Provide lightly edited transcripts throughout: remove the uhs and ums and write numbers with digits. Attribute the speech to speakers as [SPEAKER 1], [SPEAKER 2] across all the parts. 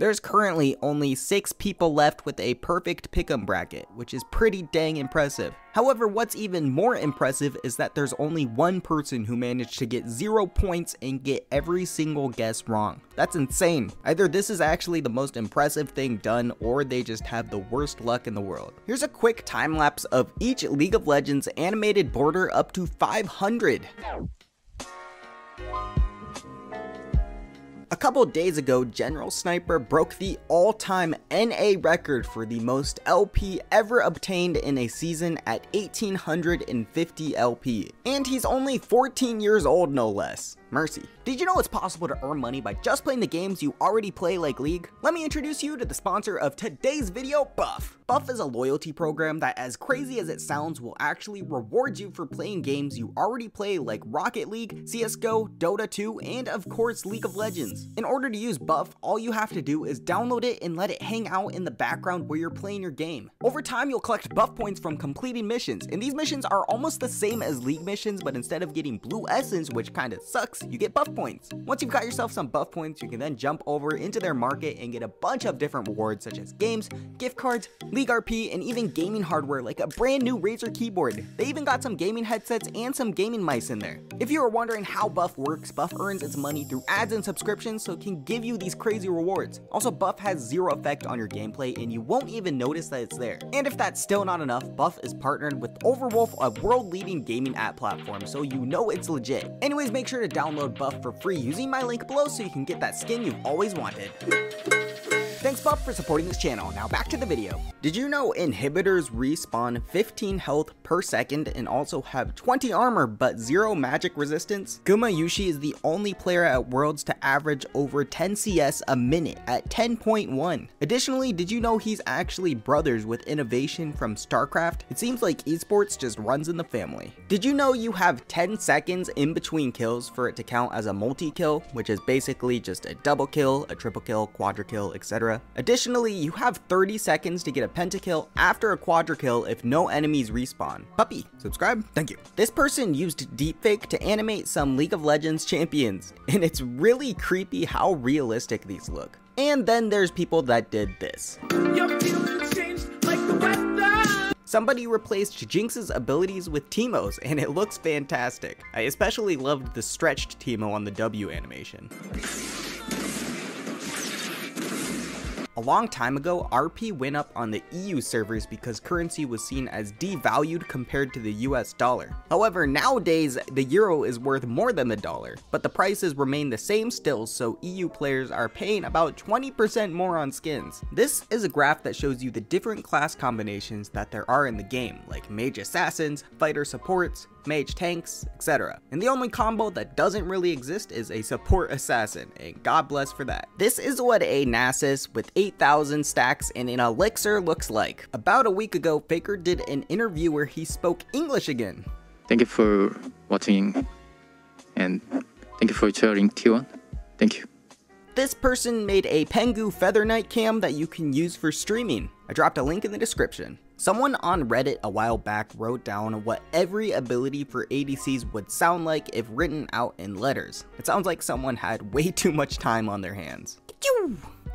[SPEAKER 1] There's currently only 6 people left with a perfect pick'em bracket, which is pretty dang impressive. However, what's even more impressive is that there's only one person who managed to get 0 points and get every single guess wrong. That's insane. Either this is actually the most impressive thing done, or they just have the worst luck in the world. Here's a quick time lapse of each League of Legends animated border up to 500. A couple days ago, General Sniper broke the all-time NA record for the most LP ever obtained in a season at 1,850 LP. And he's only 14 years old, no less. Mercy. Did you know it's possible to earn money by just playing the games you already play like League? Let me introduce you to the sponsor of today's video, Buff. Buff is a loyalty program that, as crazy as it sounds, will actually reward you for playing games you already play like Rocket League, CSGO, Dota 2, and of course League of Legends. In order to use Buff, all you have to do is download it and let it hang out in the background while you're playing your game. Over time, you'll collect Buff points from completing missions, and these missions are almost the same as League missions, but instead of getting blue essence, which kinda sucks, you get Buff points. Once you've got yourself some Buff points, you can then jump over into their market and get a bunch of different rewards such as games, gift cards, League RP, and even gaming hardware like a brand new Razer keyboard. They even got some gaming headsets and some gaming mice in there. If you are wondering how Buff works, Buff earns its money through ads and subscriptions, so it can give you these crazy rewards. Also, Buff has 0 effect on your gameplay and you won't even notice that it's there. And if that's still not enough, Buff is partnered with Overwolf, a world-leading gaming app platform, so you know it's legit. Anyways, make sure to download Buff for free using my link below so you can get that skin you've always wanted. Thanks Buff for supporting this channel. Now back to the video. Did you know inhibitors respawn 15 health per second and also have 20 armor but 0 magic resistance? Gumayushi is the only player at Worlds to average over 10 CS a minute at 10.1. Additionally, did you know he's actually brothers with Innovation from StarCraft? It seems like esports just runs in the family. Did you know you have 10 seconds in between kills for it to count as a multi-kill, which is basically just a double kill, a triple kill, quadra kill, etc.? Additionally, you have 30 seconds to get a pentakill after a quadra kill if no enemies respawn. Puppy, subscribe, thank you. This person used deepfake to animate some League of Legends champions, and it's really creepy how realistic these look. And then there's people that did this. Somebody replaced Jinx's abilities with Teemo's, and it looks fantastic. I especially loved the stretched Teemo on the W animation. A long time ago, RP went up on the EU servers because currency was seen as devalued compared to the US dollar. However, nowadays, the euro is worth more than the dollar, but the prices remain the same still, so EU players are paying about 20% more on skins. This is a graph that shows you the different class combinations that there are in the game, like mage assassins, fighter supports, mage tanks, etc. And the only combo that doesn't really exist is a support assassin, and God bless for that. This is what a Nasus with 8,000 stacks and an elixir looks like. About a week ago, Faker did an interview where he spoke English again.
[SPEAKER 2] Thank you for watching, and thank you for cheering T1. Thank you.
[SPEAKER 1] This person made a Pengu Feather Knight cam that you can use for streaming. I dropped a link in the description. Someone on Reddit a while back wrote down what every ability for ADCs would sound like if written out in letters. It sounds like someone had way too much time on their hands.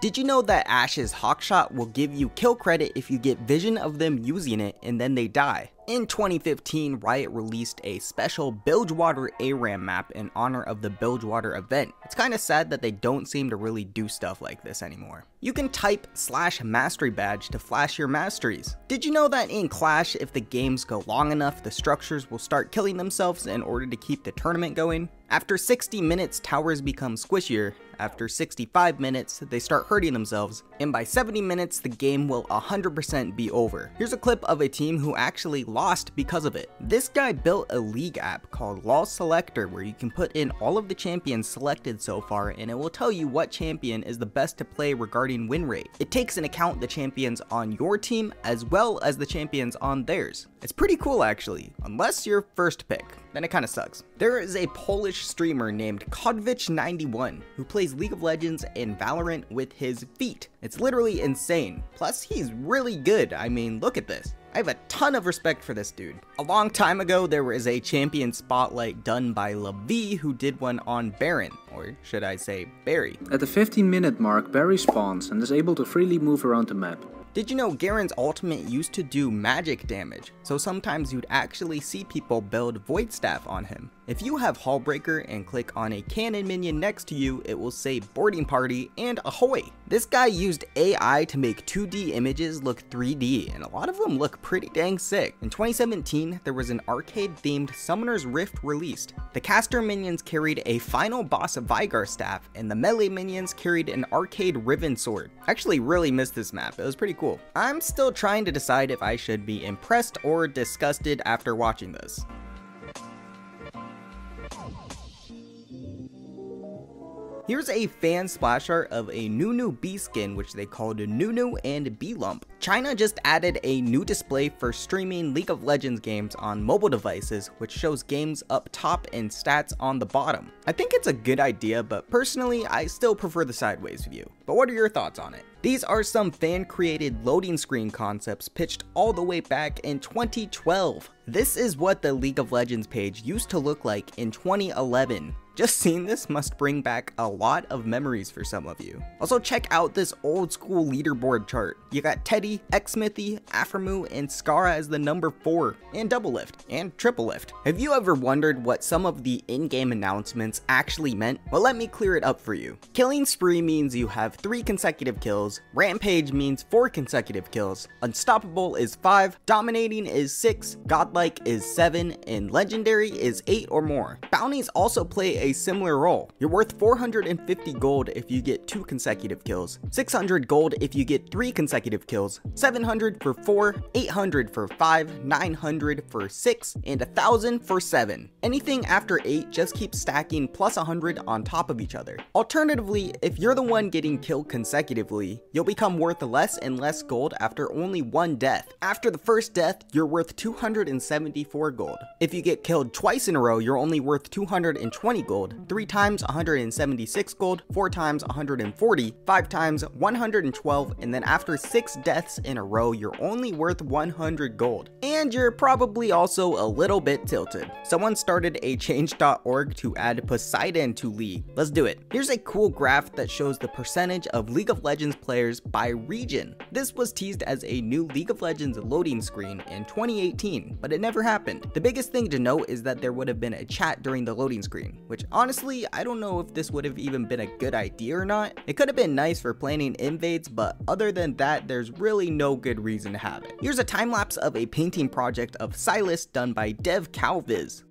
[SPEAKER 1] Did you know that Ashe's Hawkshot will give you kill credit if you get vision of them using it and then they die? In 2015, Riot released a special Bilgewater ARAM map in honor of the Bilgewater event. It's kinda sad that they don't seem to really do stuff like this anymore. You can type /mastery badge to flash your masteries. Did you know that in Clash, if the games go long enough, the structures will start killing themselves in order to keep the tournament going? After 60 minutes, towers become squishier. After 65 minutes, they start hurting themselves. And by 70 minutes, the game will 100% be over. Here's a clip of a team who actually lost because of it. This guy built a League app called LoL Selector where you can put in all of the champions selected so far and it will tell you what champion is the best to play regarding win rate. It takes into account the champions on your team as well as the champions on theirs. It's pretty cool actually, unless you're first pick, then it kinda sucks. There is a Polish streamer named Kodvich91 who plays League of Legends and Valorant with his feet. It's literally insane. Plus, he's really good. I mean, look at this. I have a ton of respect for this dude. A long time ago, there was a champion spotlight done by Levi who did one on Baron, or should I say Barry.
[SPEAKER 3] At the 15-minute mark, Barry spawns and is able to freely move around the map.
[SPEAKER 1] Did you know Garen's ultimate used to do magic damage, so sometimes you'd actually see people build Void Staff on him. If you have Hullbreaker and click on a cannon minion next to you, it will say boarding party and ahoy. This guy used AI to make 2D images look 3D, and a lot of them look pretty dang sick. In 2017, there was an arcade-themed Summoner's Rift released. The caster minions carried a final boss Vigar staff, and the melee minions carried an arcade Riven sword. I actually really missed this map, it was pretty cool. I'm still trying to decide if I should be impressed or disgusted after watching this. Here's a fan splash art of a Nunu B skin, which they called Nunu and B Lump. China just added a new display for streaming League of Legends games on mobile devices, which shows games up top and stats on the bottom. I think it's a good idea, but personally, I still prefer the sideways view. But what are your thoughts on it? These are some fan-created loading screen concepts pitched all the way back in 2012. This is what the League of Legends page used to look like in 2011. Just seeing this must bring back a lot of memories for some of you. Also check out this old school leaderboard chart. You got Teddy, Xmithy, Aframu, and Skara as the number 4, and double lift, and triple lift. Have you ever wondered what some of the in-game announcements actually meant? Well, let me clear it up for you. Killing spree means you have 3 consecutive kills, rampage means 4 consecutive kills, unstoppable is 5, dominating is 6, godlike is 7, and legendary is 8 or more. Bounties also play a similar role. You're worth 450 gold if you get 2 consecutive kills, 600 gold if you get 3 consecutive kills, 700 for 4, 800 for 5, 900 for 6, and 1000 for 7. Anything after 8 just keeps stacking plus 100 on top of each other. Alternatively, if you're the one getting killed consecutively, you'll become worth less and less gold after only 1 death. After the first death, you're worth 274 gold. If you get killed twice in a row, you're only worth 220 gold, 3 times 176 gold, 4 times 140, 5 times 112, and then after 6 deaths in a row, you're only worth 100 gold. And you're probably also a little bit tilted. Someone started a change.org to add Poseidon to League. Let's do it. Here's a cool graph that shows the percentage of League of Legends players by region. This was teased as a new League of Legends loading screen in 2018, but it never happened. The biggest thing to note is that there would have been a chat during the loading screen, which honestly, I don't know if this would have even been a good idea or not. It could have been nice for planning invades, but other than that, there's really no good reason to have it. Here's a time lapse of a painting project of Silas done by Dev Calviz.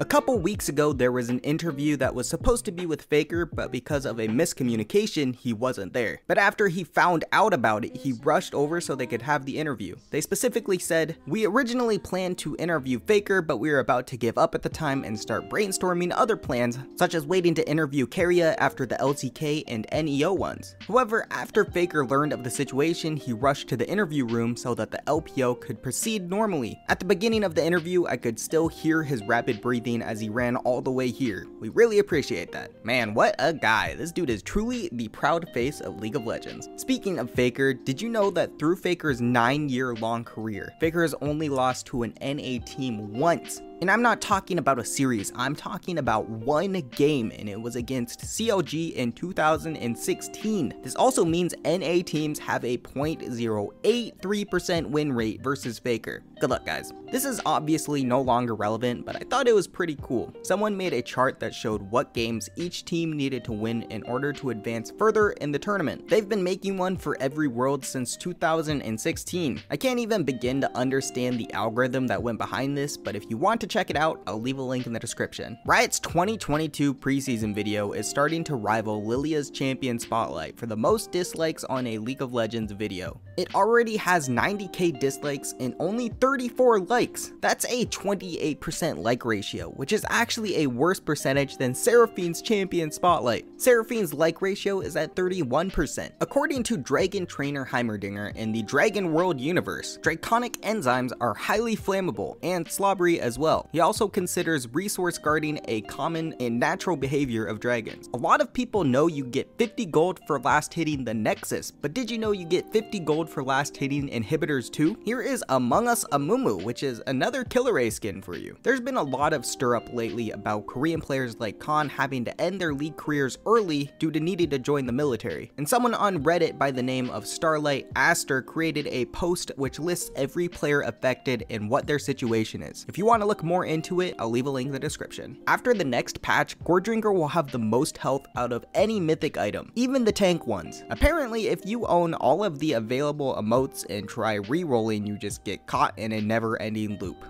[SPEAKER 1] A couple weeks ago, there was an interview that was supposed to be with Faker, but because of a miscommunication, he wasn't there. But after he found out about it, he rushed over so they could have the interview. They specifically said, "We originally planned to interview Faker, but we were about to give up at the time and start brainstorming other plans, such as waiting to interview Keria after the LCK and NEO ones." However, after Faker learned of the situation, he rushed to the interview room so that the LPO could proceed normally. At the beginning of the interview, I could still hear his rapid breathing as he ran all the way here. We really appreciate that. Man, what a guy. This dude is truly the proud face of League of Legends. Speaking of Faker, did you know that through Faker's 9-year-long career, Faker has only lost to an NA team once? And I'm not talking about a series, I'm talking about one game, and it was against CLG in 2016. This also means NA teams have a 0.083% win rate versus Faker. Good luck, guys. This is obviously no longer relevant, but I thought it was pretty cool. Someone made a chart that showed what games each team needed to win in order to advance further in the tournament. They've been making one for every world since 2016. I can't even begin to understand the algorithm that went behind this, but if you want to check it out, I'll leave a link in the description. Riot's 2022 preseason video is starting to rival Lilia's Champion Spotlight for the most dislikes on a League of Legends video. It already has 90k dislikes and only 34 likes. That's a 28% like ratio, which is actually a worse percentage than Seraphine's Champion Spotlight. Seraphine's like ratio is at 31%. According to Dragon Trainer Heimerdinger in the Dragon World universe, draconic enzymes are highly flammable and slobbery as well. He also considers resource guarding a common and natural behavior of dragons. A lot of people know you get 50 gold for last hitting the Nexus, but did you know you get 50 gold build for last hitting inhibitors too? Here is Among Us Amumu, which is another Killer A skin for you. There's been a lot of stir up lately about Korean players like Khan having to end their league careers early due to needing to join the military. And someone on Reddit by the name of Starlight Aster created a post which lists every player affected and what their situation is. If you want to look more into it, I'll leave a link in the description. After the next patch, Gourd Drinker will have the most health out of any mythic item, even the tank ones. Apparently, if you own all of the available emotes and try re-rolling, you just get caught in a never-ending loop.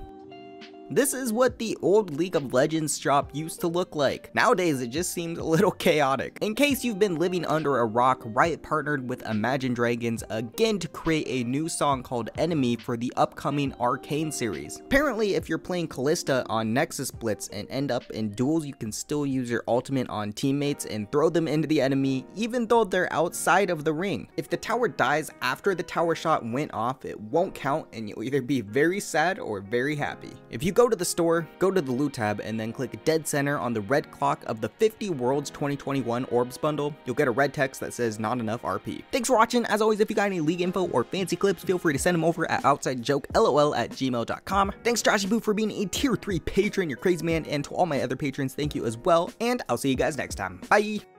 [SPEAKER 1] This is what the old League of Legends shop used to look like. Nowadays, it just seems a little chaotic. In case you've been living under a rock, Riot partnered with Imagine Dragons again to create a new song called Enemy for the upcoming Arcane series. Apparently, if you're playing Callista on Nexus Blitz and end up in duels, you can still use your ultimate on teammates and throw them into the enemy even though they're outside of the ring. If the tower dies after the tower shot went off, it won't count and you'll either be very sad or very happy. If you go to the store, go to the loot tab, and then click dead center on the red clock of the 50 Worlds 2021 Orbs bundle, you'll get a red text that says not enough RP. Thanks for watching. As always, if you got any league info or fancy clips, feel free to send them over at outsidejokelol@gmail.com. Thanks Joshy Boo for being a tier 3 patron, you're crazy man, and to all my other patrons, thank you as well, and I'll see you guys next time. Bye!